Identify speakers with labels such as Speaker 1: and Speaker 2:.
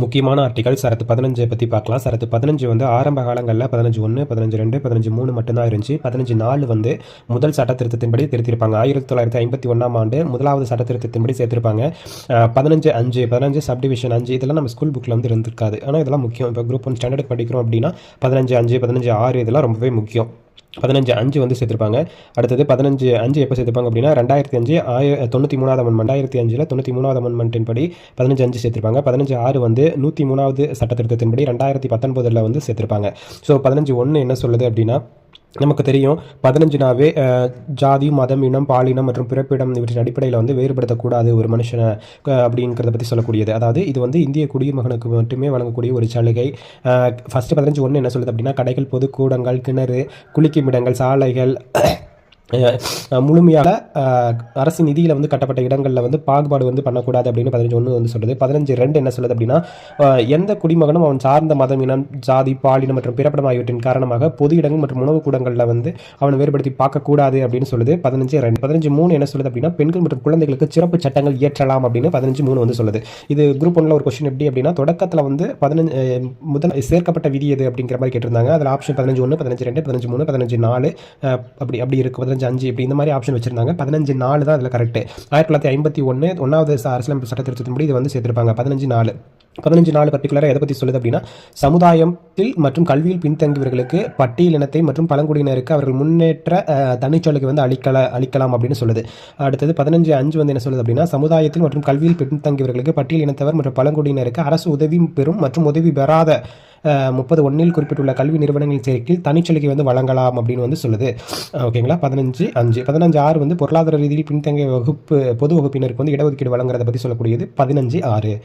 Speaker 1: முக்கியமான ஆர்டிகல் சரத்து 15 பற்றி பார்க்கலாம். சரத்து 15 வந்து ஆரம்ப காலங்களில் 15(1), 15(2), 15(3) மட்டும்தான் இருந்துச்சு. 15(4) வந்து முதல் சட்ட திருத்தத்தின்படி திருத்திருப்பாங்க. 1951ஆம் ஆண்டு முதலாவது சட்ட திருத்தத்தின்படி சேர்த்திருப்பாங்க. 15(5), 15 சப்டிவிஷன் 5 இதெல்லாம் நம்ம ஸ்கூல் புக்கில் வந்து இருந்திருக்காது. ஆனால் இதெல்லாம் முக்கியம். இப்போ குரூப் 1 ஸ்டாண்டர்டுக்கு படிக்கிறோம் அப்படின்னா 15(5), 15(6) இதெல்லாம் ரொம்பவே முக்கியம். 15(5) வந்து சேர்த்திருப்பாங்க. அடுத்தது 15(5) எப்போ சேர்த்திருப்பாங்க அப்படின்னா 2005 93வது அமெண்ட்மெண்ட் 2005 93வது அமெண்ட்மெண்ட்டின் படி 15(5) சேர்த்திருப்பாங்க. 15(6) வந்து 103வது சட்ட திருத்தத்தின்படி 2019 வந்து சேர்த்திருப்பாங்க. ஸோ 15(1) என்ன சொல்லுது அப்படின்னா நமக்கு தெரியும் 15னாவே ஜாதி, மதம், இனம், பாலினம் மற்றும் பிறப்பிடம் இவற்றின் அடிப்படையில் வந்து வேறுபடுத்தக்கூடாது ஒரு மனுஷனை அப்படிங்கிறத பற்றி சொல்லக்கூடியது. அதாவது இது வந்து இந்திய குடிமகனுக்கு மட்டுமே வழங்கக்கூடிய ஒரு சலுகை. ஃபஸ்ட்டு 15(1) என்ன சொல்லுது அப்படின்னா கடைகள், பொதுக்கூடங்கள், கிணறு, குளிக்கும் இடங்கள், சாலைகள் முழுமையாக அரசு நிதியில் வந்து கட்டப்பட்ட இடங்களில் வந்து பாகுபாடு வந்து பண்ணக்கூடாது அப்படின்னு 15(1) வந்து சொல்லுது. 15(2) என்ன சொல்லுது அப்படின்னா எந்த குடிமகனும் அவன் சார்ந்த மதம், இனம், ஜாதி, பாலினம் மற்றும் பிறப்பிடம் ஆகியவற்றின் காரணமாக பொது இடங்கள் மற்றும் உணவு கூடங்களில் வந்து அவனை வேறுபடுத்தி பார்க்கக்கூடாது அப்படின்னு சொல்லுது 15(2). 15(3) என்ன சொல்லுது அப்படின்னா பெண்கள் மற்றும் குழந்தைகளுக்கு சிறப்பு சட்டங்கள் இயற்றலாம் அப்படின்னு 15(3) வந்து சொல்லுது. இது குரூப் 1ல ஒரு கொஸ்டின் எப்படி அப்படின்னா தொடக்கத்தில் வந்து 15 முதல் சேர்க்கப்பட்ட விதி எது அப்படிங்கிற மாதிரி கேட்டிருந்தாங்க. அதில் ஆப்ஷன் 15(1), 15(2), 15(3), 15(4) அப்படி இருக்கு. 15(5) இப்படி இந்த மாதிரி ஆப்ஷன் வச்சிருந்தாங்க. 15(4) தான் அதில் கரெக்ட். 1951 1வது அரசியலமைப்பு சட்ட திருத்தத்தின்படி இது வந்து சேர்த்திருப்பாங்க. 15(4). 15(4) பர்டிகுலராக எதை பற்றி சொல்லுது அப்படின்னா சமுதாயத்தில் மற்றும் கல்வியில் பின்தங்கியவர்களுக்கு, பட்டியலினத்தை மற்றும் பழங்குடியினருக்கு அவர்கள் முன்னேற்ற தனிச்சலுகை வந்து அளிக்கலாம் அப்படின்னு சொல்லுது. அடுத்தது 15(5) வந்து என்ன சொல்லுது அப்படின்னா சமுதாயத்தில் மற்றும் கல்வியில் பின்தங்கியவர்களுக்கு, பட்டியல் இனத்தவர் மற்றும் பழங்குடியினருக்கு அரசு உதவி பெறும் மற்றும் உதவி பெறாத 30(1) குறிப்பிட்டுள்ள கல்வி நிறுவனங்களின் சேர்க்கையில் தனிச்சலுகை வந்து வழங்கலாம் அப்படின்னு வந்து சொல்லுது. ஓகேங்களா. 15(5). 15(6) வந்து பொருளாதார ரீதியில் பின்தங்கிய பொது வகுப்பினருக்கு வந்து இடஒதுக்கீடு வழங்குறத பற்றி சொல்லக்கூடியது 15(6).